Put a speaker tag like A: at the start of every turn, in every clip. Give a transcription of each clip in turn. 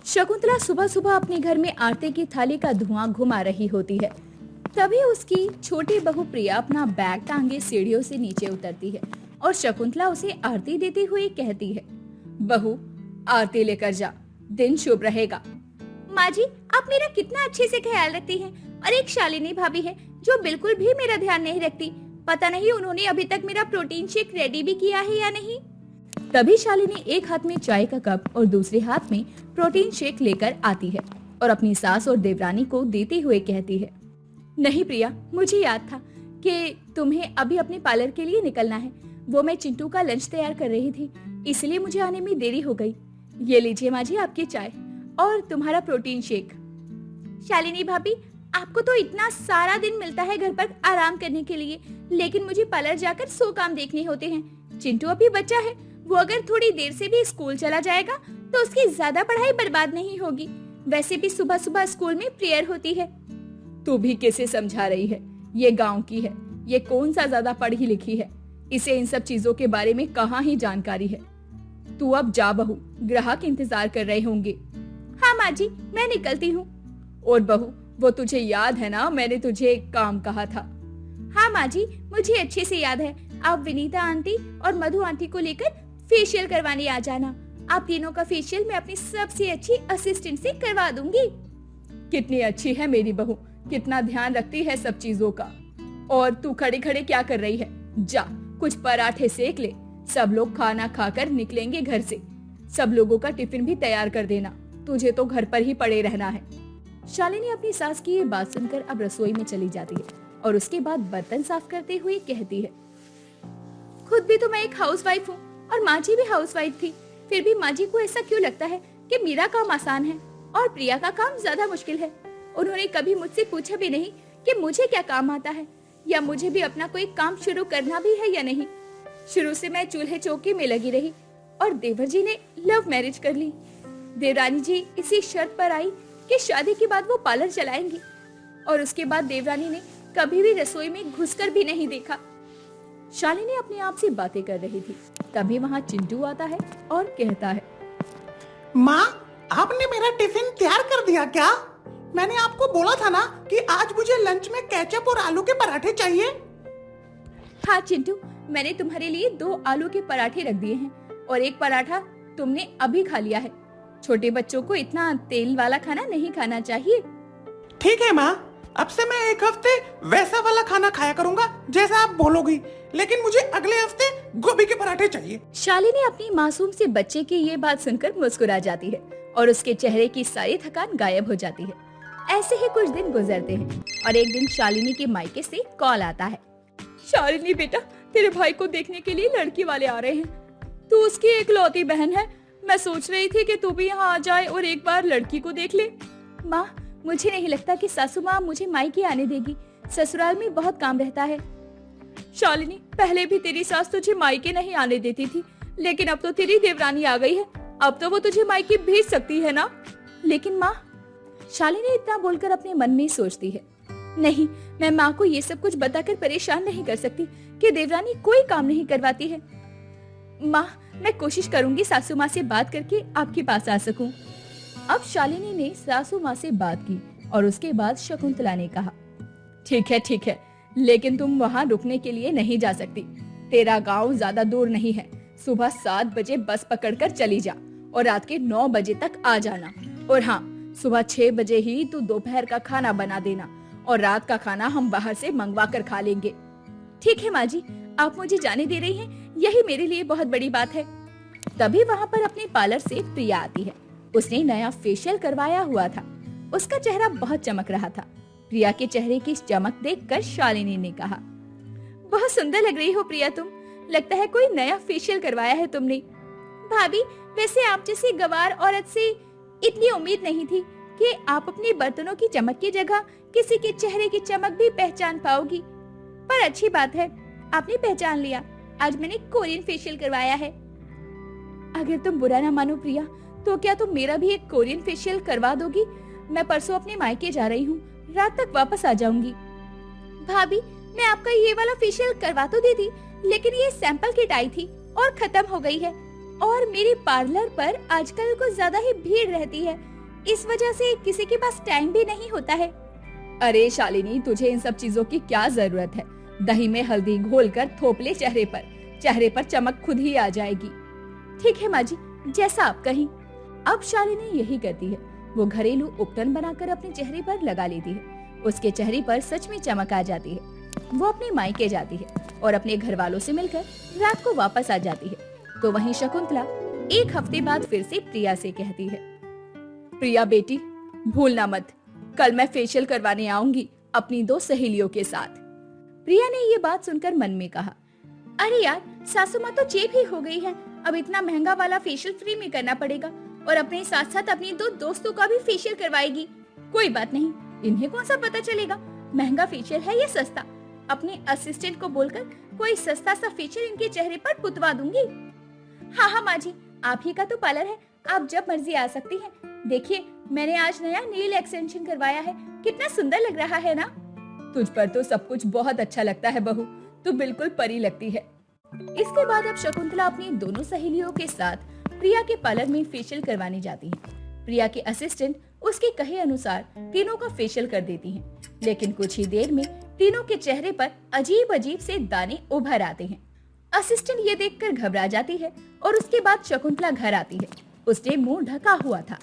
A: शकुंतला सुबह सुबह अपने घर में आरती की थाली का धुआं घुमा रही होती है। तभी उसकी छोटी बहू प्रिया अपना बैग टांगे सीढ़ियों से नीचे उतरती है और शकुंतला उसे आरती देते हुए कहती है, बहू आरती लेकर जा, दिन शुभ रहेगा। माँ जी, आप मेरा कितना अच्छे से ख्याल रखती हैं। और एक शालिनी भाभी है जो बिल्कुल भी मेरा ध्यान नहीं रखती। पता नहीं उन्होंने अभी तक मेरा प्रोटीन शेक रेडी भी किया है या नहीं। तभी शालिनी एक हाथ में चाय का कप और दूसरे हाथ में प्रोटीन शेक लेकर आती है और अपनी सास और देवरानी को देते हुए कहती है, नहीं प्रिया, मुझे याद था कि तुम्हें अभी अपने पार्लर के लिए निकलना है। वो मैं चिंटू का लंच तैयार कर रही थी, इसलिए मुझे आने में देरी हो गई। ये लीजिए माँ जी आपकी चाय और तुम्हारा प्रोटीन शेक। शालिनी भाभी, आपको तो इतना सारा दिन मिलता है घर पर आराम करने के लिए, लेकिन मुझे पार्लर जाकर 100 काम देखने होते हैं। चिंटू अभी बच्चा है, वो अगर थोड़ी देर से भी स्कूल चला जाएगा तो उसकी ज्यादा पढ़ाई बर्बाद नहीं होगी। वैसे भी सुबह सुबह स्कूल में प्रेयर होती है। तू भी कैसे समझा रही है? ये गांव की है, ये कौन सा ज्यादा पढ़ी लिखी है, इसे इन सब चीजों के बारे में कहाँ ही जानकारी है। तू अब जा बहू, ग्राहक इंतजार कर रहे होंगे। हाँ माँ जी, मैं निकलती हूँ। और बहू, वो तुझे याद है ना, मैंने तुझे एक काम कहा था। हाँ माँ जी, मुझे अच्छे से याद है। आप विनीता आंटी और मधु आंटी को लेकर फेशियल करवाने आ जाना। आप तीनों का फेशियल मैं अपनी सबसे अच्छी असिस्टेंट से करवा दूंगी। कितनी अच्छी है मेरी बहू, कितना ध्यान रखती है सब चीजों का। और तू खड़े खड़े क्या कर रही है? जा कुछ पराठे सेक ले, सब लोग खाना खाकर निकलेंगे घर से। सब लोगों का टिफिन भी तैयार कर देना, तुझे तो घर पर ही पड़े रहना है। शालिनी अपनी सास की ये बात सुनकर अब रसोई में चली जाती है और उसके बाद बर्तन साफ करते हुए कहती है, खुद भी तो मैं एक हाउसवाइफ हूँ और माँ जी भी हाउसवाइफ थी, फिर भी माँ जी को ऐसा क्यों लगता है कि मेरा काम आसान है और प्रिया का काम ज्यादा मुश्किल है। उन्होंने कभी मुझसे पूछा भी नहीं कि मुझे क्या काम आता है या मुझे भी अपना कोई काम शुरू करना भी है या नहीं। शुरू से मैं चूल्हे चौके में लगी रही और देवर जी ने लव मैरिज कर ली। देवरानी जी इसी शर्त पर आई कि शादी के बाद वो पार्लर चलाएंगी और उसके बाद देवरानी ने कभी भी रसोई में घुसकर भी नहीं देखा। शालिनी अपने आप से बातें कर रही थी, तभी वहाँ चिंटू आता है और कहता है,
B: माँ, आपने मेरा टिफिन तैयार कर दिया क्या? मैंने आपको बोला था ना कि आज मुझे लंच में केचप और आलू के पराठे चाहिए।
A: हाँ चिंटू, मैंने तुम्हारे लिए 2 आलू के पराठे रख दिए हैं और एक पराठा तुमने अभी खा लिया है। छोटे बच्चों को इतना तेल वाला खाना नहीं खाना चाहिए।
B: ठीक है माँ, अब से मैं एक हफ्ते वैसा वाला खाना खाया करूँगा जैसा आप बोलोगी, लेकिन मुझे अगले हफ्ते गोभी के पराठे चाहिए।
A: शालिनी अपनी मासूम से बच्चे की ये बात सुनकर मुस्कुरा जाती है और उसके चेहरे की सारी थकान गायब हो जाती है। ऐसे ही कुछ दिन गुजरते हैं और एक दिन शालिनी के मायके से कॉल आता है, शालिनी बेटा, तेरे भाई को देखने के लिए लड़की वाले आ रहे हैं। तू उसकी इकलौती बहन है, मैं सोच रही थी कि तू भी यहाँ आ जाए और एक बार लड़की को देख ले। माँ, मुझे नहीं लगता कि सासू माँ मुझे मायके आने देगी, ससुराल में बहुत काम रहता है। शालिनी, पहले भी तेरी सास तुझे मायके नहीं आने देती थी, लेकिन अब तो तेरी देवरानी आ गई है, अब तो वो तुझे मायके भेज सकती है ना। लेकिन माँ, शालिनी इतना बोलकर अपने मन में सोचती है, नहीं, मैं माँ को ये सब कुछ बताकर परेशान नहीं कर सकती कि देवरानी कोई काम नहीं करवाती है। माँ, मैं कोशिश करूंगी सासू माँ से बात करके आपके पास आ सकूं। अब शालिनी ने सासू माँ से बात की और उसके बाद शकुंतला ने कहा, ठीक है, लेकिन तुम वहाँ रुकने के लिए नहीं जा सकती। तेरा गांव ज्यादा दूर नहीं है। सुबह 7 बजे बस पकड़कर चली जा और रात के 9 बजे तक आ जाना। और हाँ, सुबह 6 बजे ही तू दोपहर का खाना बना देना और रात का खाना हम बाहर से मंगवा कर खा लेंगे। ठीक है माँ जी, आप मुझे जाने दे रही हैं, यही मेरे लिए बहुत बड़ी बात है। तभी वहाँ पर अपने पार्लर से प्रिया आती है। उसने नया फेशियल करवाया हुआ था, उसका चेहरा बहुत चमक रहा था। प्रिया के चेहरे की चमक देखकर शालिनी ने कहा, बहुत सुंदर लग रही हो प्रिया तुम, लगता है कोई नया फेशियल करवाया है तुमने। भाभी, वैसे आप जैसी गवार औरत से इतनी उम्मीद नहीं थी कि आप अपने बर्तनों की चमक की जगह किसी के चेहरे की चमक भी पहचान पाओगी, पर अच्छी बात है आपने पहचान लिया। आज मैंने कोरियन फेशियल करवाया है। अगर तुम बुरा ना मानो प्रिया, तो क्या तुम मेरा भी एक कोरियन फेशियल करवा दोगी? मैं परसों अपने मायके जा रही हूँ, रात तक वापस आ जाऊंगी। भाभी, मैं आपका ये वाला फेशियल करवा तो दी थी, लेकिन ये सैंपल किट आई थी और खत्म हो गई है। और मेरे पार्लर पर आजकल कुछ ज्यादा ही भीड़ रहती है, इस वजह से किसी के पास टाइम भी नहीं होता है। अरे शालिनी, तुझे इन सब चीजों की क्या जरूरत है? दही में हल्दी घोलकर थोप ले चेहरे पर चमक खुद ही आ जाएगी। ठीक है माँ जी, जैसा आप कहीं। अब शालिनी यही करती है। वो घरेलू उपटन बनाकर अपने चेहरे पर लगा लेती है। उसके चेहरे पर सच में चमक आ जाती है। वो अपने मायके जाती है और अपने घर वालों से मिलकर रात को वापस आ जाती है। तो वहीं शकुंतला एक हफ्ते बाद फिर से प्रिया से कहती है, प्रिया बेटी, भूलना मत, कल मैं फेशियल करवाने आऊंगी अपनी 2 सहेलियों के साथ। प्रिया ने ये बात सुनकर मन में कहा, अरे यार, सासू माँ तो चेप ही हो गई है। अब इतना महंगा वाला फेशियल फ्री में करना पड़ेगा और अपने साथ साथ अपनी 2 दोस्तों का भी फेशियल करवाएगी। कोई बात नहीं, इन्हें कौन सा पता चलेगा महंगा फेशियल है या सस्ता। अपने असिस्टेंट को बोलकर कोई सस्ता सा फेशियल इनके चेहरे पर पुतवा दूंगी। हाँ माँ जी, आप ही का तो पार्लर है, आप जब मर्जी आ सकती हैं। देखिए, मैंने आज नया नेल एक्सटेंशन करवाया है, कितना सुंदर लग रहा है ना। तुझ पर तो सब कुछ बहुत अच्छा लगता है बहू, तू बिल्कुल परी लगती है। इसके बाद अब शकुंतला अपनी दोनों सहेलियों के साथ प्रिया के पार्लर में फेशियल करवाने जाती है। प्रिया के असिस्टेंट उसके कहे अनुसार तीनों का फेशियल कर देती हैं, लेकिन कुछ ही देर में तीनों के चेहरे पर अजीब अजीब से दाने उभर आते हैं। असिस्टेंट ये देखकर घबरा जाती है और उसके बाद शकुंतला घर आती है। उसने मुंह ढका हुआ था।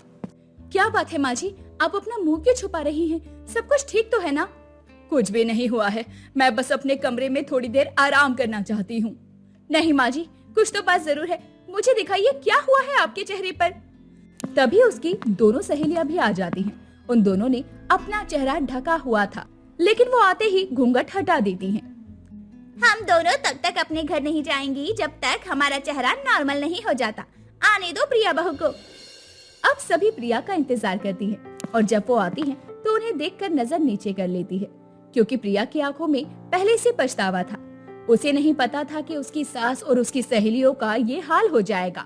A: क्या बात है माँ जी, आप अपना मुंह क्यों छुपा रही हैं? सब कुछ ठीक तो है ना? कुछ भी नहीं हुआ है, मैं बस अपने कमरे में थोड़ी देर आराम करना चाहती हूँ। नहीं माँ जी, कुछ तो बात जरूर है, मुझे दिखाइए क्या हुआ है आपके चेहरे पर। तभी उसकी दोनों सहेलियां भी आ जाती हैं। उन दोनों ने अपना चेहरा ढका हुआ था, लेकिन वो आते ही घूंघट हटा देती हैं। हम दोनों तब तक अपने घर नहीं जाएंगी जब तक हमारा चेहरा नॉर्मल नहीं हो जाता। आने दो प्रिया बहू को। अब सभी प्रिया का इंतजार करती है और जब वो आती हैं तो उन्हें देखकर नजर नीचे कर लेती है, क्योंकि प्रिया की आंखों में पहले से पछतावा था। उसे नहीं पता था कि उसकी सास और उसकी सहेलियों का ये हाल हो जाएगा।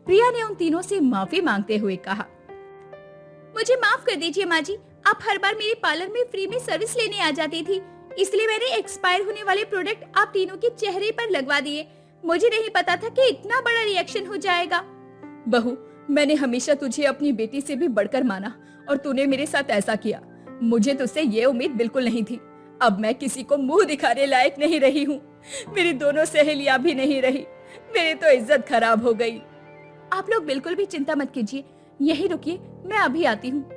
A: प्रिया ने उन तीनों से माफी मांगते हुए कहा, मुझे माफ कर दीजिए माँ जी, आप हर बार मेरे पार्लर में फ्री में सर्विस लेने आ जाती थी, इसलिए मैंने एक्सपायर होने वाले प्रोडक्ट आप तीनों के चेहरे पर लगवा दिए। मुझे नहीं पता था कि इतना बड़ा रिएक्शन हो जाएगा। बहू, मैंने हमेशा तुझे अपनी बेटी से भी बढ़कर माना और तूने मेरे साथ ऐसा किया। मुझे तुझसे ये उम्मीद बिल्कुल नहीं थी। अब मैं किसी को मुंह दिखाने लायक नहीं रही हूँ। मेरी दोनों सहेलियां भी नहीं रही, मेरी तो इज्जत खराब हो गई। आप लोग बिल्कुल भी चिंता मत कीजिए, यही रुकिए, मैं अभी आती हूँ।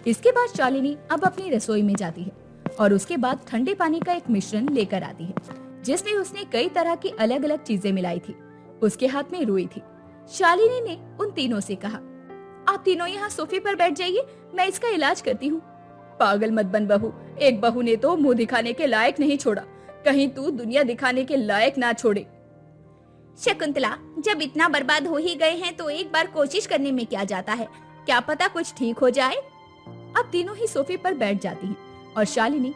A: इसके बाद शालिनी अब अपनी रसोई में जाती है और उसके बाद ठंडे पानी का एक मिश्रण लेकर आती है, जिसमें उसने कई तरह की अलग अलग चीजें मिलाई थी। उसके हाथ में रुई थी। शालिनी ने उन तीनों से कहा, आप तीनों यहाँ सोफे पर बैठ जाइए, मैं इसका इलाज करती हूँ। पागल मत बन बहू, एक बहू ने तो मुंह दिखाने के लायक नहीं छोड़ा, कहीं तू दुनिया दिखाने के लायक ना छोड़े। शकुंतला, जब इतना बर्बाद हो ही गए हैं तो एक बार कोशिश करने में क्या जाता है, क्या पता कुछ ठीक हो जाए। अब तीनों ही सोफे पर बैठ जाती हैं और शालिनी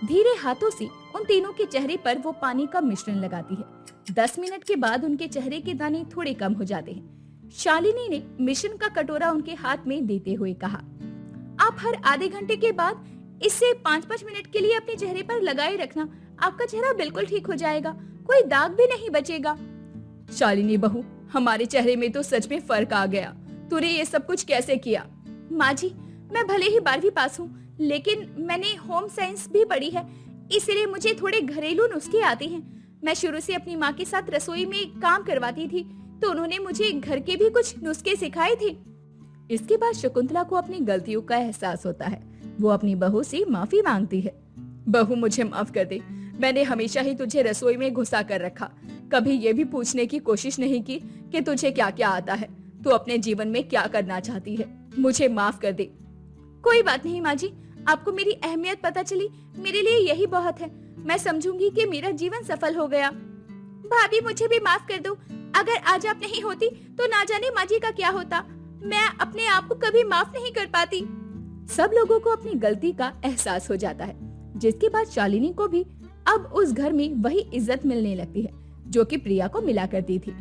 A: धीरे हाथों से उन तीनों के चेहरे पर वो पानी का मिश्रण लगाती है। 10 मिनट के बाद उनके चेहरे के दाने थोड़े कम हो जाते हैं। शालिनी ने मिश्रण का कटोरा उनके हाथ में देते हुए कहा, आप हर आधे घंटे के बाद इससे 5-5 मिनट के लिए अपने चेहरे पर लगाए रखना, आपका चेहरा बिल्कुल ठीक हो जाएगा, कोई दाग भी नहीं बचेगा। शालिनी बहू, हमारे चेहरे में तो सच में फर्क आ गया, तूने ये सब कुछ कैसे किया? माँ जी, मैं भले ही 12वीं पास हूँ, लेकिन मैंने होम साइंस भी पढ़ी है, इसलिए मुझे थोड़े घरेलू नुस्खे आते हैं। मैं शुरू से अपनी माँ के साथ रसोई में काम करवाती थी, तो उन्होंने मुझे घर के भी कुछ नुस्खे सिखाए थे। इसके बाद शकुंतला को अपनी गलतियों का एहसास होता है। वो अपनी बहू से माफी मांगती है। बहू, मुझे माफ कर दे, मैंने हमेशा ही तुझे रसोई में घुसा कर रखा, कभी ये भी पूछने की कोशिश नहीं की कि तुझे क्या क्या आता है, तू अपने जीवन में क्या करना चाहती है। मुझे माफ कर दे। कोई बात नहीं माँ जी, आपको मेरी अहमियत पता चली, मेरे लिए यही बहुत है। मैं समझूंगी कि मेरा जीवन सफल हो गया। भाभी, मुझे भी माफ कर दो, अगर आज आप नहीं होती तो ना जाने माँ जी का क्या होता। मैं अपने आप को कभी माफ नहीं कर पाती। सब लोगों को अपनी गलती का एहसास हो जाता है, जिसके बाद शालिनी को भी अब उस घर में वही इज्जत मिलने लगती है जो कि प्रिया को मिला करती थी।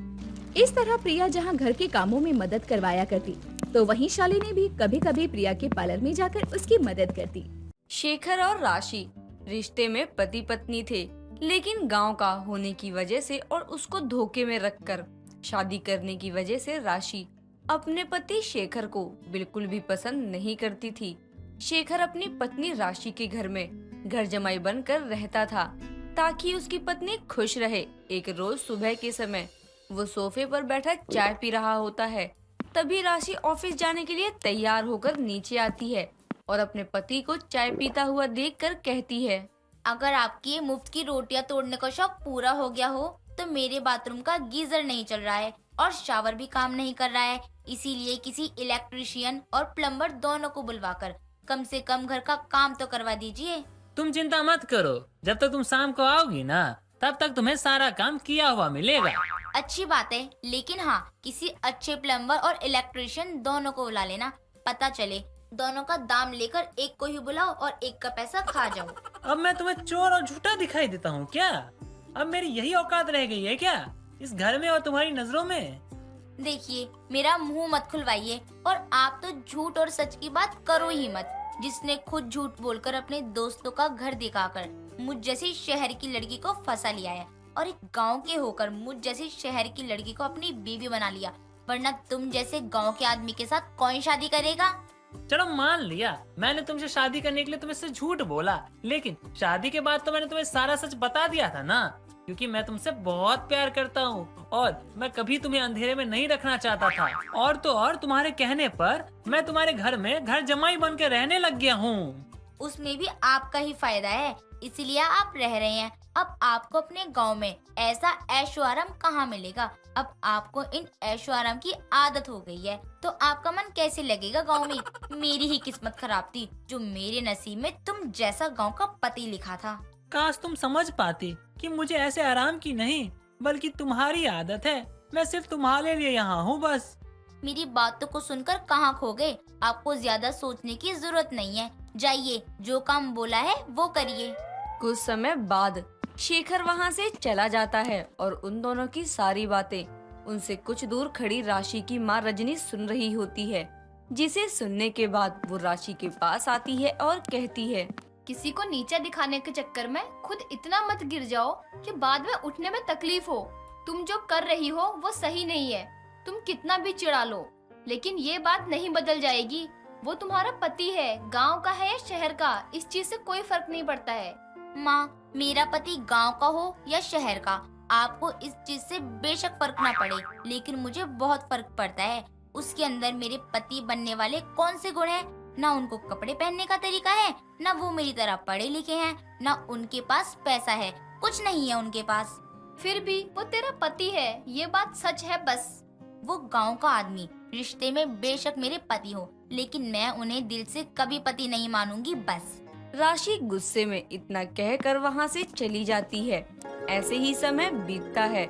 A: इस तरह प्रिया जहाँ घर के कामों में मदद करवाया करती, तो वहीं शालिनी भी कभी कभी प्रिया के पार्लर में जाकर उसकी मदद करती।
C: शेखर और राशि रिश्ते में पति पत्नी थे, लेकिन गांव का होने की वजह से और उसको धोखे में रखकर शादी करने की वजह से राशि अपने पति शेखर को बिल्कुल भी पसंद नहीं करती थी। शेखर अपनी पत्नी राशि के घर में घर जमाई बनकर रहता था ताकि उसकी पत्नी खुश रहे। एक रोज सुबह के समय वो सोफे पर बैठा चाय पी रहा होता है। तभी राशि ऑफिस जाने के लिए तैयार होकर नीचे आती है और अपने पति को चाय पीता हुआ देखकर कहती है,
D: अगर आपकी ये मुफ्त की रोटियां तोड़ने का शौक पूरा हो गया हो तो मेरे बाथरूम का गीजर नहीं चल रहा है और शावर भी काम नहीं कर रहा है, इसीलिए किसी इलेक्ट्रिशियन और प्लम्बर दोनों को बुलवाकर कम से कम घर का काम तो करवा दीजिए।
E: तुम चिंता मत करो, जब तक तुम शाम को आओगी ना तब तक तुम्हें सारा काम किया हुआ मिलेगा।
D: अच्छी बात है, लेकिन हाँ किसी अच्छे प्लम्बर और इलेक्ट्रिशियन दोनों को बुला लेना। पता चले दोनों का दाम लेकर एक को ही बुलाओ और एक का पैसा खा जाओ।
E: अब मैं तुम्हें चोर और झूठा दिखाई देता हूँ क्या? अब मेरी यही औकात रह गई है क्या इस घर में और तुम्हारी नजरों में?
D: देखिए, मेरा मुंह मत खुलवाइए और आप तो झूठ और सच की बात करो ही मत। जिसने खुद झूठ बोलकर अपने दोस्तों का घर दिखाकर मुझ जैसी शहर की लड़की को फंसा लिया है और एक गांव के होकर मुझ जैसी शहर की लड़की को अपनी बीवी बना लिया, वरना तुम जैसे गांव के आदमी के साथ कौन शादी करेगा?
E: चलो मान लिया मैंने तुमसे शादी करने के लिए तुमसे झूठ बोला, लेकिन शादी के बाद तो मैंने तुम्हें सारा सच बता दिया था ना, क्योंकि मैं तुमसे बहुत प्यार करता हूँ और मैं कभी तुम्हें अंधेरे में नहीं रखना चाहता था। और तो और तुम्हारे कहने पर मैं तुम्हारे घर में घर जमाई बन के रहने लग गया हूँ।
D: उसमें भी आपका ही फायदा है, इसीलिए आप रह रहे हैं। अब आपको अपने गांव में ऐसा ऐशो आराम कहाँ मिलेगा? अब आपको इन ऐशो आराम की आदत हो गई है, तो आपका मन कैसे लगेगा गांव में? मेरी ही किस्मत खराब थी जो मेरे नसीब में तुम जैसा गांव का पति लिखा था।
E: काश तुम समझ पाती कि मुझे ऐसे आराम की नहीं बल्कि तुम्हारी आदत है। मैं सिर्फ तुम्हारे लिए यहाँ हूँ बस।
D: मेरी बातों को सुनकर कहाँ खो गए? आपको ज्यादा सोचने की जरूरत नहीं है, जाइए जो काम बोला है वो करिए।
C: कुछ समय बाद शेखर वहाँ से चला जाता है और उन दोनों की सारी बातें उनसे कुछ दूर खड़ी राशि की माँ रजनी सुन रही होती है, जिसे सुनने के बाद वो राशि के पास आती है और कहती है,
F: किसी को नीचा दिखाने के चक्कर में खुद इतना मत गिर जाओ कि बाद में उठने में तकलीफ हो। तुम जो कर रही हो वो सही नहीं है। तुम कितना भी चिढ़ा लो, लेकिन ये बात नहीं बदल जाएगी। वो तुम्हारा पति है, गांव का है या शहर का, इस चीज से कोई फर्क नहीं पड़ता है।
D: माँ, मेरा पति गांव का हो या शहर का, आपको इस चीज से बेशक फर्क ना पड़े, लेकिन मुझे बहुत फर्क पड़ता है। उसके अंदर मेरे पति बनने वाले कौन से गुण हैं? ना उनको कपड़े पहनने का तरीका है, ना वो मेरी तरह पढ़े लिखे हैं, ना उनके पास पैसा है, कुछ नहीं है उनके पास।
F: फिर भी वो तेरा पति है, ये बात सच है बस।
D: वो गांव का आदमी रिश्ते में बेशक मेरे पति हो, लेकिन मैं उन्हें दिल से कभी पति नहीं मानूंगी बस।
C: राशि गुस्से में इतना कहकर वहाँ से चली जाती है। ऐसे ही समय बीतता है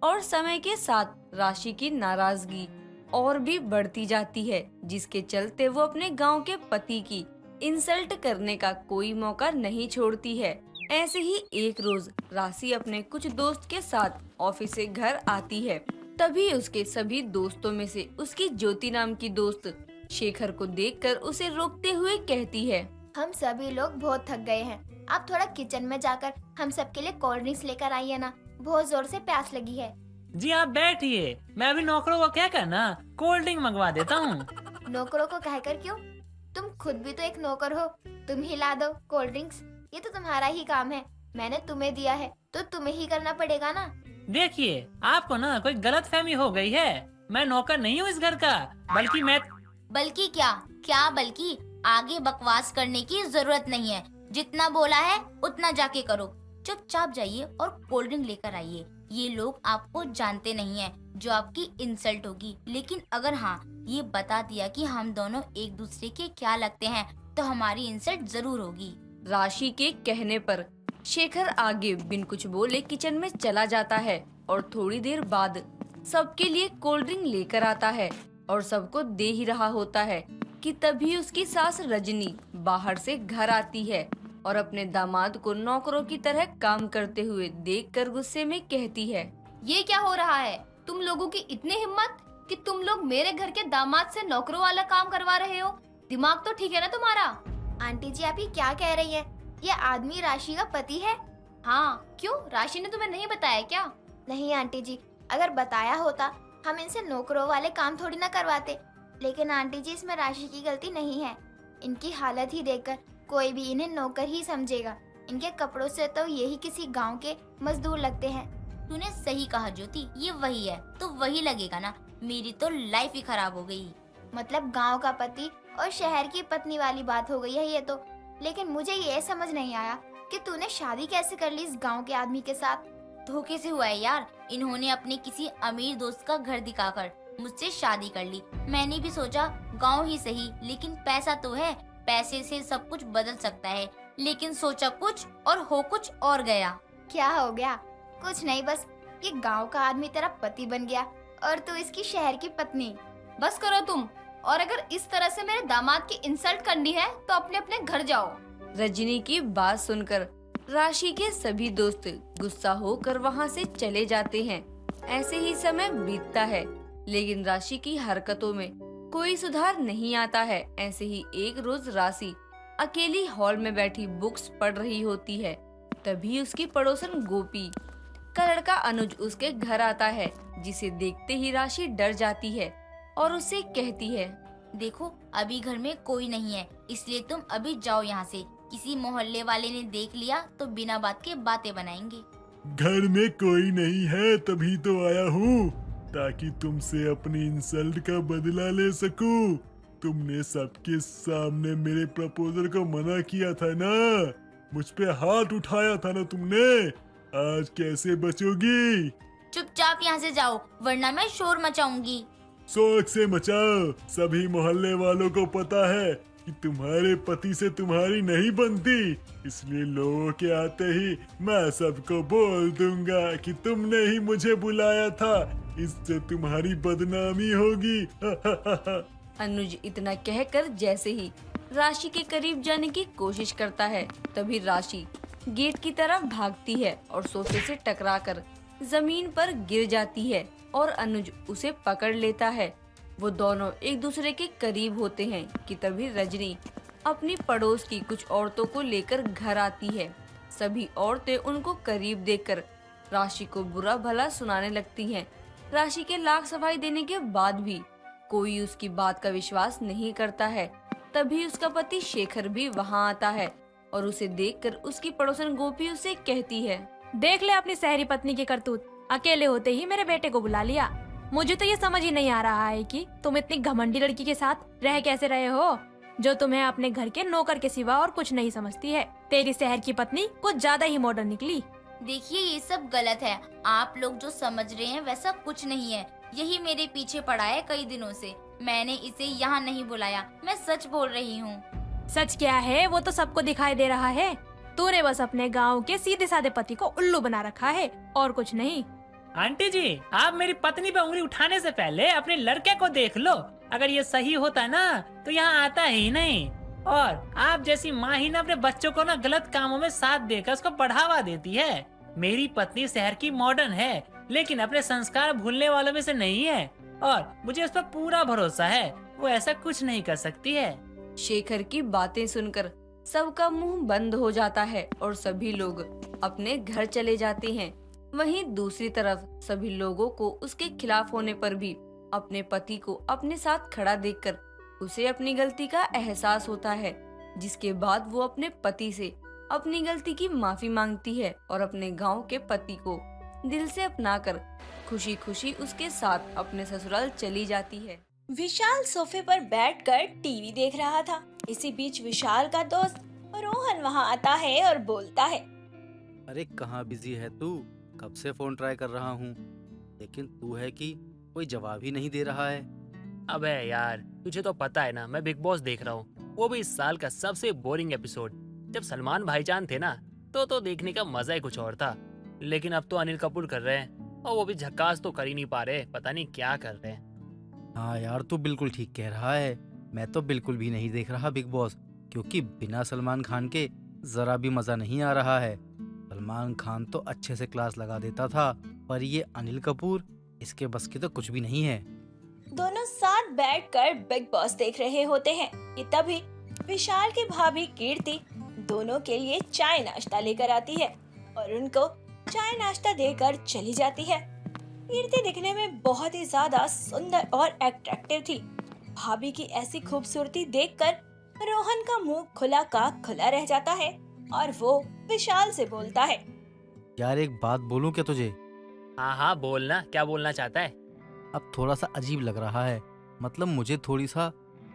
C: और समय के साथ राशि की नाराजगी और भी बढ़ती जाती है, जिसके चलते वो अपने गांव के पति की इंसल्ट करने का कोई मौका नहीं छोड़ती है। ऐसे ही एक रोज राशि अपने कुछ दोस्त के साथ ऑफिस से घर आती है। तभी उसके सभी दोस्तों में से उसकी ज्योति नाम की दोस्त शेखर को देखकर उसे रोकते हुए कहती है,
F: हम सभी लोग बहुत थक गए हैं, आप थोड़ा किचन में जाकर हम सबके लिए कोल्ड ड्रिंक्स लेकर आइए ना, बहुत जोर से प्यास लगी है।
E: जी आप बैठिए, मैं अभी नौकरों को कहकर ना कोल्ड ड्रिंक मंगवा देता हूँ।
F: नौकरों को कहकर क्यों? तुम खुद भी तो एक नौकर हो, तुम ही ला दो कोल्ड ड्रिंक्स। ये तो तुम्हारा ही काम है, मैंने तुम्हें दिया है तो तुम्हें ही करना पड़ेगा ना।
E: देखिए आपको ना कोई गलतफहमी हो गई है, मैं नौकर नहीं हूँ इस घर का, बल्कि मैं।
D: बल्कि क्या क्या बल्कि? आगे बकवास करने की जरूरत नहीं है, जितना बोला है उतना जाके करो। चुपचाप जाइए और कोल्ड ड्रिंक लेकर आइए। ये लोग आपको जानते नहीं हैं, जो आपकी इंसल्ट होगी, लेकिन अगर हाँ ये बता दिया कि हम दोनों एक दूसरे के क्या लगते हैं तो हमारी इंसल्ट जरूर होगी।
C: राशि के कहने पर शेखर आगे बिन कुछ बोले किचन में चला जाता है और थोड़ी देर बाद सबके लिए कोल्ड ड्रिंक लेकर आता है और सबको दे ही रहा होता है कि तभी उसकी सास रजनी बाहर से घर आती है और अपने दामाद को नौकरों की तरह काम करते हुए देखकर गुस्से में कहती है,
F: ये क्या हो रहा है? तुम लोगों की इतनी हिम्मत कि तुम लोग मेरे घर के दामाद से नौकरों वाला काम करवा रहे हो? दिमाग तो ठीक है ना तुम्हारा? आंटी जी आप ये क्या कह रही हैं? ये आदमी राशि का पति है? हाँ, क्यों? राशि ने तुम्हें नहीं बताया क्या? नहीं आंटी जी, अगर बताया होता
G: हम इनसे नौकरों वाले काम थोड़ी ना करवाते। लेकिन आंटी जी, इसमें राशि की गलती नहीं है। इनकी हालत ही देखकर कोई भी इन्हें नौकर ही समझेगा। इनके कपड़ों से तो यही किसी गांव के मजदूर लगते हैं।
D: तूने सही कहा ज्योति, ये वही है तो वही लगेगा ना। मेरी तो लाइफ ही खराब हो गई।
G: मतलब गांव का पति और शहर की पत्नी वाली बात हो गई है ये तो। लेकिन मुझे ये समझ नहीं आया कि तूने शादी कैसे कर ली इस गांव के आदमी के साथ।
D: धोखे से हुआ है यार। इन्होंने अपने किसी अमीर दोस्त का घर दिखाकर मुझसे शादी कर ली। मैंने भी सोचा गांव ही सही, लेकिन पैसा तो है, पैसे से सब कुछ बदल सकता है। लेकिन सोचा कुछ और हो कुछ और गया।
G: क्या हो गया? कुछ नहीं, बस ये गांव का आदमी तेरा पति बन गया और तू इसकी शहर की पत्नी।
F: बस करो तुम। और अगर इस तरह से मेरे दामाद की इंसल्ट करनी है तो अपने अपने घर जाओ।
C: रजनी की बात सुनकर राशि के सभी दोस्त गुस्सा होकर वहाँ से चले जाते हैं। ऐसे ही समय बीतता है, लेकिन राशि की हरकतों में कोई सुधार नहीं आता है। ऐसे ही एक रोज राशि अकेली हॉल में बैठी बुक्स पढ़ रही होती है। तभी उसकी पड़ोसन गोपी का लड़का अनुज उसके घर आता है, जिसे देखते ही राशि डर जाती है और उससे कहती है,
D: देखो अभी घर में कोई नहीं है, इसलिए तुम अभी जाओ यहाँ से। किसी मोहल्ले वाले ने देख लिया तो बिना बात के बातें बनाएंगे।
H: घर में कोई नहीं है तभी तो आया हूँ, ताकि तुमसे अपनी इंसल्ट का बदला ले सकूं। तुमने सबके सामने मेरे प्रपोजल को मना किया था ना, मुझ पे हाथ उठाया था ना तुमने। आज कैसे बचोगी?
D: चुपचाप यहाँ से जाओ, वरना मैं शोर मचाऊंगी।
H: शौक से मचाओ। सभी मोहल्ले वालों को पता है कि तुम्हारे पति से तुम्हारी नहीं बनती, इसलिए लोगों के आते ही मैं सबको बोल दूंगा कि तुमने ही मुझे बुलाया था। इससे तुम्हारी बदनामी होगी।
C: अनुज इतना कहकर जैसे ही राशि के करीब जाने की कोशिश करता है, तभी राशि गेट की तरफ भागती है और सोफे से टकराकर जमीन पर गिर जाती है और अनुज उसे पकड़ लेता है। वो दोनों एक दूसरे के करीब होते हैं कि तभी रजनी अपनी पड़ोस की कुछ औरतों को लेकर घर आती है। सभी औरतें उनको करीब देखकर राशि को बुरा भला सुनाने लगती हैं। राशि के लाख सफाई देने के बाद भी कोई उसकी बात का विश्वास नहीं करता है। तभी उसका पति शेखर भी वहाँ आता है और उसे देखकर उसकी पड़ोसन गोपी उसे कहती है,
I: देख ले अपनी शहरी पत्नी की करतूत। अकेले होते ही मेरे बेटे को बुला लिया। मुझे तो ये समझ ही नहीं आ रहा है कि तुम इतनी घमंडी लड़की के साथ रह कैसे रहे हो, जो तुम्हें अपने घर के नौकर के सिवा और कुछ नहीं समझती है। तेरी शहर की पत्नी कुछ ज्यादा ही मॉडर्न निकली।
D: देखिए ये सब गलत है। आप लोग जो समझ रहे हैं वैसा कुछ नहीं है। यही मेरे पीछे पड़ा है कई दिनों से। मैंने इसे यहाँ नहीं बुलाया, मैं सच बोल रही हूँ।
I: सच क्या है वो तो सबको दिखाई दे रहा है। तूने बस अपने गाँव के सीधे साधे पति को उल्लू बना रखा है और कुछ नहीं।
E: आंटी जी, आप मेरी पत्नी पे उंगली उठाने से पहले अपने लड़के को देख लो। अगर ये सही होता ना तो यहाँ आता ही नहीं। और आप जैसी माँ ही ना अपने बच्चों को ना गलत कामों में साथ देकर उसको बढ़ावा देती है। मेरी पत्नी शहर की मॉडर्न है, लेकिन अपने संस्कार भूलने वालों में से नहीं है और मुझे उस पर पूरा भरोसा है। वो ऐसा कुछ नहीं कर सकती है।
C: शेखर की बातें सुनकर सबका मुंह बंद हो जाता है और सभी लोग अपने घर चले जाते हैं। वहीं दूसरी तरफ सभी लोगों को उसके खिलाफ होने पर भी अपने पति को अपने साथ खड़ा देखकर उसे अपनी गलती का एहसास होता है, जिसके बाद वो अपने पति से अपनी गलती की माफी मांगती है और अपने गांव के पति को दिल से अपनाकर खुशी खुशी उसके साथ अपने ससुराल चली जाती है।
J: विशाल सोफे पर बैठकर टीवी देख रहा था। इसी बीच विशाल का दोस्त रोहन वहां आता है और बोलता है,
K: अरे कहाँ बिजी है तू? कब से फोन ट्राई कर रहा हूँ, लेकिन तू है कि कोई जवाब ही नहीं दे रहा है।
E: अबे यार, तुझे तो पता है ना, मैं बिग बॉस देख रहा हूँ। वो भी इस साल का सबसे बोरिंग एपिसोड। जब सलमान भाईजान थे ना तो देखने का मजा ही कुछ और था। लेकिन अब तो अनिल कपूर कर रहे हैं और वो भी झक्कास तो कर ही नहीं पा रहे। पता नहीं क्या कर रहे हैं।
K: हाँ यार, तू बिल्कुल ठीक कह रहा है। मैं तो बिल्कुल भी नहीं देख रहा बिग बॉस, क्योंकि बिना सलमान खान के जरा भी मजा नहीं आ रहा है। सलमान खान तो अच्छे से क्लास लगा देता था, पर ये अनिल कपूर, इसके बस की तो कुछ भी नहीं है।
J: दोनों साथ बैठकर बिग बॉस देख रहे होते हैं कि तभी विशाल की भाभी कीर्ति दोनों के लिए चाय नाश्ता लेकर आती है और उनको चाय नाश्ता देकर चली जाती है। कीर्ति दिखने में बहुत ही ज्यादा सुंदर और अट्रैक्टिव थी। भाभी की ऐसी खूबसूरती देखकर रोहन का मुंह खुला का खुला रह जाता है और वो विशाल से बोलता है।
K: यार एक बात बोलूं क्या तुझे?
E: हाँ हाँ बोलना, क्या बोलना चाहता है?
K: अब थोड़ा सा अजीब लग रहा है, मतलब मुझे थोड़ी सा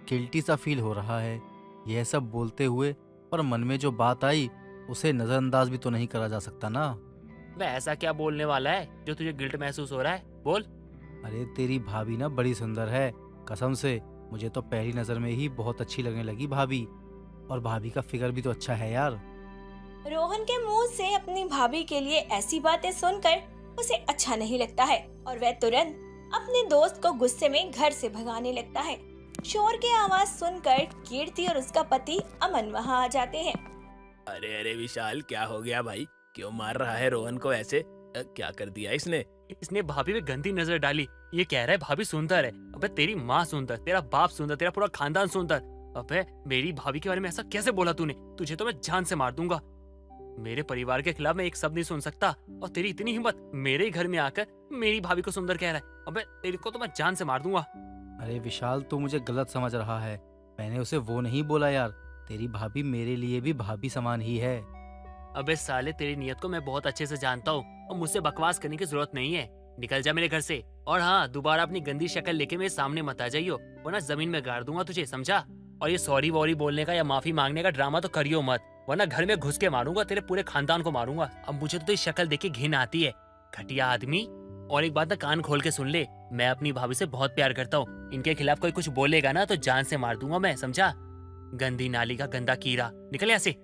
K: गिल्टी सा फील हो रहा है यह सब बोलते हुए, पर मन में जो बात आई उसे नजरअंदाज भी तो नहीं करा जा सकता ना।
E: मैं ऐसा क्या बोलने वाला है जो तुझे गिल्ट महसूस हो रहा है? बोल।
K: अरे तेरी भाभी ना बड़ी सुंदर है, कसम से मुझे तो पहली नजर में ही बहुत अच्छी लगने लगी भाभी। और भाभी का फिगर भी तो अच्छा है यार।
J: रोहन के मुंह से अपनी भाभी के लिए ऐसी बातें सुनकर उसे अच्छा नहीं लगता है और वह तुरंत अपने दोस्त को गुस्से में घर से भगाने लगता है। शोर की आवाज सुनकर कीर्ति और उसका पति अमन वहां आ जाते हैं।
L: अरे अरे विशाल, क्या हो गया भाई? क्यों मार रहा है रोहन को ऐसे? क्या कर दिया इसने?
E: इसने भाभी पे गंदी नजर डाली। ये कह रहा है भाभी सुंदर है। अबे तेरी माँ सुंदर, तेरा बाप सुंदर, तेरा पूरा खानदान सुंदर। अबे मेरी भाभी के बारे में ऐसा कैसे बोला तूने? तुझे तो मैं जान से मार दूंगा। मेरे परिवार के खिलाफ मैं एक शब्द नहीं सुन सकता, और तेरी इतनी हिम्मत मेरे ही घर में आकर मेरी भाभी को सुंदर कह रहा है। अबे तेरे को तो मैं जान से मार दूंगा।
K: अरे विशाल तू मुझे गलत समझ रहा है, मैंने उसे वो नहीं बोला यार। तेरी भाभी मेरे लिए भी भाभी समान ही है।
E: अबे साले तेरी नियत को मैं बहुत अच्छे से जानता हूँ और मुझसे बकवास करने की जरूरत नहीं है। निकल जा मेरे घर से। और हाँ, दोबारा अपनी गंदी शक्ल लेके मेरे सामने मत आ जाइयो, वरना जमीन में गाड़ दूंगा तुझे, समझा? और ये सॉरी वॉरी बोलने का या माफी मांगने का ड्रामा तो करियो मत, वरना घर में घुस के मारूंगा, तेरे पूरे खानदान को मारूंगा। अब मुझे तो तेरी शक्ल देख के घिन आती है, घटिया आदमी। और एक बात ना कान खोल के सुन ले, मैं अपनी भाभी से बहुत प्यार करता हूँ। इनके खिलाफ कोई कुछ बोलेगा ना तो जान से मार दूंगा मैं, समझा? गंदी नाली का गंदा कीड़ा, निकल यहाँ से।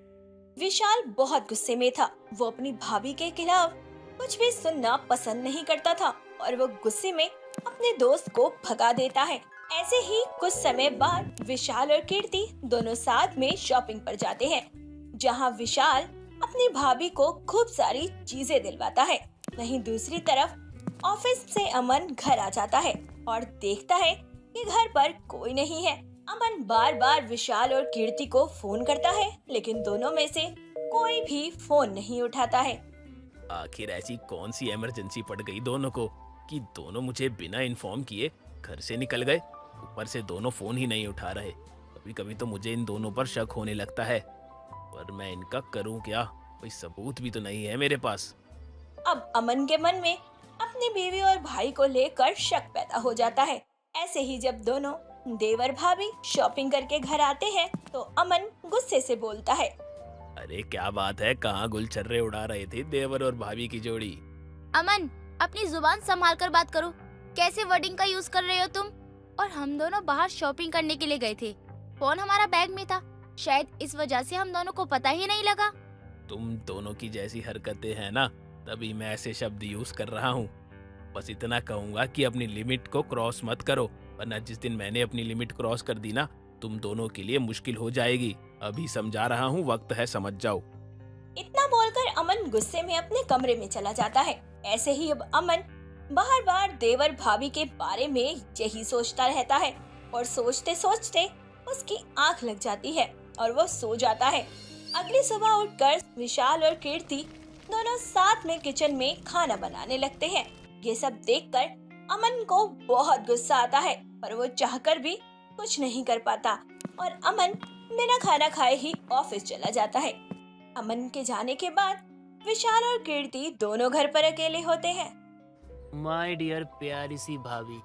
J: विशाल बहुत गुस्से में था। वो अपनी भाभी के खिलाफ कुछ भी सुनना पसंद नहीं करता था और वो गुस्से में अपने दोस्त को भगा देता है। ऐसे ही कुछ समय बाद विशाल और कीर्ति दोनों साथ में शॉपिंग पर जाते हैं, जहां विशाल अपनी भाभी को खूब सारी चीजें दिलवाता है। वहीं दूसरी तरफ ऑफिस से अमन घर आ जाता है और देखता है कि घर पर कोई नहीं है। अमन बार बार विशाल और कीर्ति को फोन करता है, लेकिन दोनों में से कोई भी फोन नहीं उठाता है।
L: आखिर ऐसी कौन सी इमरजेंसी पड़ गई दोनों को कि दोनों मुझे बिना इन्फॉर्म किए घर से निकल गए? ऊपर से दोनों फोन ही नहीं उठा रहे। कभी कभी तो मुझे इन दोनों पर शक होने लगता है, पर मैं इनका करूं क्या? कोई सबूत भी तो नहीं है मेरे पास।
J: अब अमन के मन में अपनी बीवी और भाई को लेकर शक पैदा हो जाता है। ऐसे ही जब दोनों देवर भाभी शॉपिंग करके घर आते हैं तो अमन गुस्से से बोलता है।
L: अरे क्या बात है, कहाँ गुलछर्रे उड़ा रहे थे देवर और भाभी की जोड़ी?
G: अमन, अपनी जुबान संभाल कर बात करो। कैसे वर्डिंग का यूज कर रहे हो तुम? और हम दोनों बाहर शॉपिंग करने के लिए गए थे, फोन हमारा बैग में था, शायद इस वजह से हम दोनों को पता ही नहीं लगा।
L: तुम दोनों की जैसी हरकतें हैं ना, तभी मैं ऐसे शब्द यूज कर रहा हूँ। बस इतना कहूँगा कि अपनी लिमिट को क्रॉस मत करो, वरना जिस दिन मैंने अपनी लिमिट क्रॉस कर दी ना, तुम दोनों के लिए मुश्किल हो जाएगी। अभी समझा रहा हूँ, वक्त है, समझ जाओ।
J: इतना बोलकर अमन गुस्से में अपने कमरे में चला जाता है। ऐसे ही अब अमन बार बार देवर भाभी के बारे में यही सोचता रहता है और सोचते सोचते उसकी आंख लग जाती है और वो सो जाता है। अगली सुबह उठकर विशाल और कीर्ति दोनों साथ में किचन में खाना बनाने लगते हैं। ये सब देखकर अमन को बहुत गुस्सा आता है, पर वो चाहकर भी कुछ नहीं कर पाता और अमन बिना खाना खाए ही ऑफिस चला जाता है। अमन के जाने के बाद विशाल और कीर्ति दोनों घर पर अकेले होते हैं।
E: माय डियर प्यारी सी भाभी,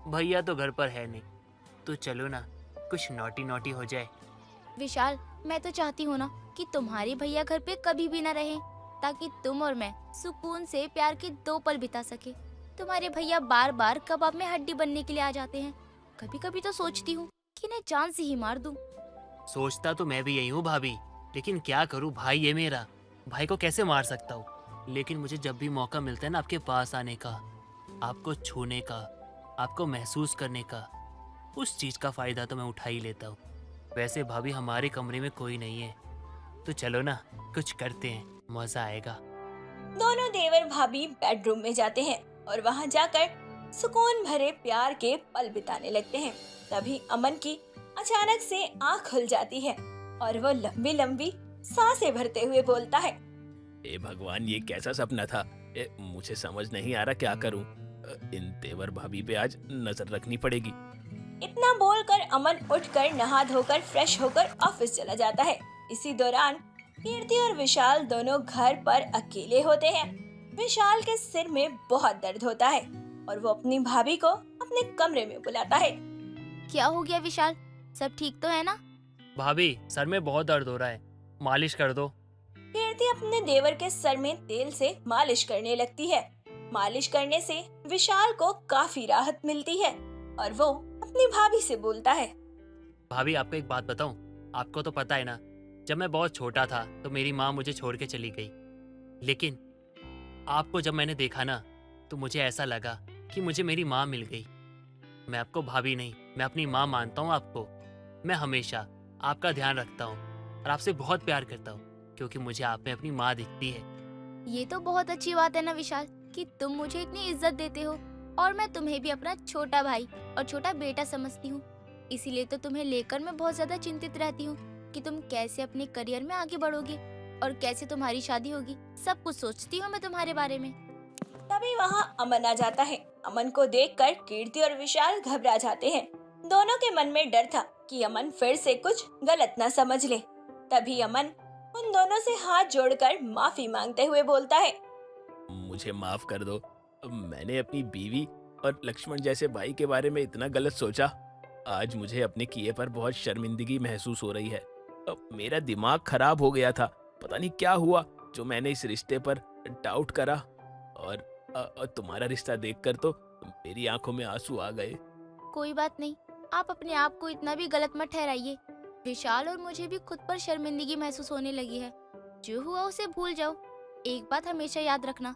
E: भैया तो घर पर है नहीं, तो चलो ना कुछ नॉटी नॉटी हो जाए।
G: विशाल, मैं तो चाहती हूँ ना कि तुम्हारे भैया घर पे कभी भी ना रहें, ताकि तुम और मैं सुकून से प्यार के 2 पल बिता सके। तुम्हारे भैया बार बार कबाब में हड्डी बनने के लिए आ जाते हैं। कभी कभी तो सोचती हूँ कि इन्हें जान से ही मार दूं।
E: सोचता तो मैं भी यही हूँ भाभी, लेकिन क्या करूँ, भाई है मेरा, भाई को कैसे मार सकता हूँ? लेकिन मुझे जब भी मौका मिलता है ना आपके पास आने का, आपको छूने का, आपको महसूस करने का, उस चीज का फायदा तो मैं उठा ही लेता हूँ। वैसे भाभी हमारे कमरे में कोई नहीं है, तो चलो ना कुछ करते हैं, मजा आएगा।
J: दोनों देवर भाभी बेडरूम में जाते हैं और वहां जाकर सुकून भरे प्यार के पल बिताने लगते हैं। तभी अमन की अचानक से आंख खुल जाती है और वो लंबी लंबी सांसें भरते हुए बोलता है।
L: ए भगवान, ये कैसा सपना था? मुझे समझ नहीं आ रहा क्या करूं। इन तेवर भाभी पे आज नजर रखनी पड़ेगी।
J: इतना बोलकर अमन उठकर नहा धोकर फ्रेश होकर ऑफिस चला जाता है। इसी दौरान कीर्ति और विशाल दोनों घर पर अकेले होते हैं। विशाल के सिर में बहुत दर्द होता है और वो अपनी भाभी को अपने कमरे में बुलाता है।
D: क्या हो गया विशाल, सब ठीक तो है ना?
E: भाभी सर में बहुत दर्द हो रहा है, मालिश कर दो।
J: कीर्ति अपने देवर के सर में तेल से मालिश करने लगती है। मालिश करने से विशाल को काफी राहत मिलती है और वो अपनी भाभी से बोलता है।
E: भाभी आपको एक बात बताऊं, आपको तो पता है ना, जब मैं बहुत छोटा था तो मेरी माँ मुझे छोड़ के चली गई, लेकिन आपको जब मैंने देखा ना तो मुझे ऐसा लगा कि मुझे मेरी माँ मिल गई। मैं आपको भाभी नहीं, मैं अपनी माँ मानता हूँ आपको। मैं हमेशा आपका ध्यान रखता हूँ और आपसे बहुत प्यार करता हूँ क्योंकि मुझे आप में अपनी माँ दिखती है।
G: ये तो बहुत अच्छी बात है ना विशाल कि तुम मुझे इतनी इज्जत देते हो और मैं तुम्हें भी अपना छोटा भाई और छोटा बेटा समझती हूँ। इसीलिए तो तुम्हें लेकर मैं बहुत ज्यादा चिंतित रहती हूँ कि तुम कैसे अपने करियर में आगे बढ़ोगे और कैसे तुम्हारी शादी होगी। सब कुछ सोचती हूँ मैं तुम्हारे बारे में।
J: तभी वहाँ अमन आ जाता है। अमन को देखकर कीर्ति और विशाल घबरा जाते हैं। दोनों के मन में डर था कि अमन फिर से कुछ गलत ना समझ ले। तभी अमन उन दोनों से हाथ जोड़कर माफी मांगते हुए बोलता है।
L: मुझे माफ कर दो, मैंने अपनी बीवी और लक्ष्मण जैसे भाई के बारे में इतना गलत सोचा। आज मुझे अपने किए पर बहुत शर्मिंदगी महसूस हो रही है। मेरा दिमाग खराब हो गया था, पता नहीं क्या हुआ जो मैंने इस रिश्ते पर डाउट करा और तुम्हारा रिश्ता देखकर तो मेरी आंखों में आंसू आ गए।
G: कोई बात नहीं, आप अपने आप को इतना भी गलत मत ठहराइए। विशाल और मुझे भी खुद पर शर्मिंदगी महसूस होने लगी है। जो हुआ उसे भूल जाओ। एक बात हमेशा याद रखना,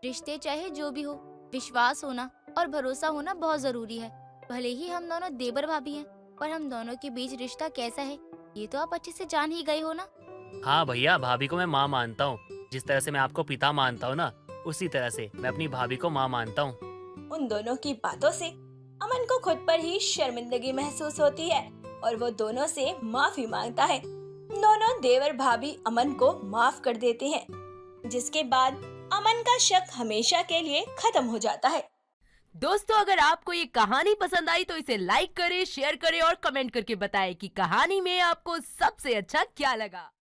G: रिश्ते चाहे जो भी हो, विश्वास होना और भरोसा होना बहुत जरूरी है। भले ही हम दोनों देवर भाभी हैं, पर हम दोनों के बीच रिश्ता कैसा है ये तो आप अच्छे से जान ही गए हो ना।
E: हाँ भैया, भाभी को मैं माँ मानता हूँ। जिस तरह से मैं आपको पिता मानता हूँ ना, उसी तरह से मैं अपनी भाभी को माँ मानता हूँ।
J: उन दोनों की बातों से अमन को खुद पर ही शर्मिंदगी महसूस होती है और वो दोनों से माफी मांगता है। दोनों देवर भाभी अमन को माफ कर देते हैं, जिसके बाद अमन का शक हमेशा के लिए खत्म हो जाता है।
M: दोस्तों, अगर आपको ये कहानी पसंद आई तो इसे लाइक करें, शेयर करें और कमेंट करके बताएं कि कहानी में आपको सबसे अच्छा क्या लगा।